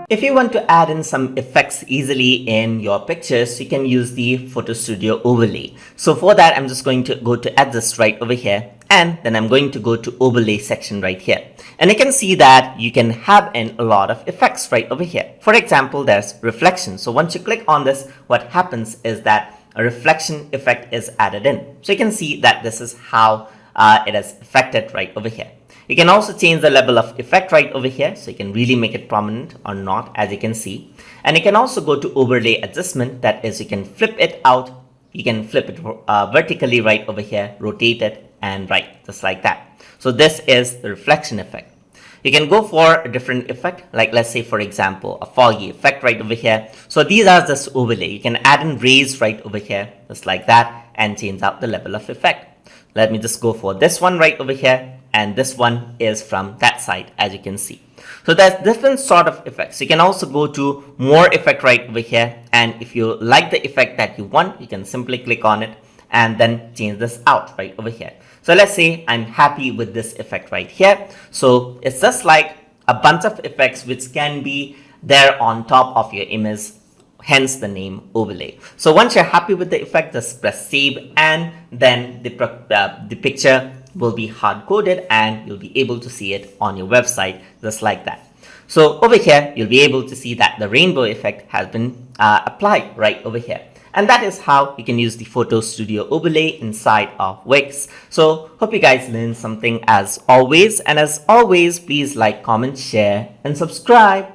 If you want to add in some effects easily in your pictures, you can use the Photo Studio overlay. So for that, I'm just going to go to Adjust right over here, and then I'm going to go to Overlay section right here. And you can see that you can have in a lot of effects right over here. For example, there's reflection. So once you click on this, what happens is that a reflection effect is added in. So you can see that this is how it is affected right over here. You can also change the level of effect right over here, so you can really make it prominent or not, as you can see. And you can also go to overlay adjustment, that is, you can flip it out, you can flip it vertically right over here, rotate it and right, just like that. So this is the reflection effect. You can go for a different effect, like let's say for example a foggy effect right over here. So these are just overlay. You can add in rays right over here, just like that, and change out the level of effect. Let me just go for this one right over here, and this one is from that side, as you can see. So there's different sort of effects. You can also go to more effect right over here, and if you like the effect that you want, you can simply click on it and then change this out right over here. So let's say I'm happy with this effect right here. So it's just like a bunch of effects which can be there on top of your image, hence the name overlay. So once you're happy with the effect, just press save, and then the picture will be hard coded and you'll be able to see it on your website just like that. So over here, you'll be able to see that the rainbow effect has been applied right over here. And that is how you can use the Photo Studio overlay inside of Wix. So hope you guys learned something as always. And as always, please like, comment, share, and subscribe.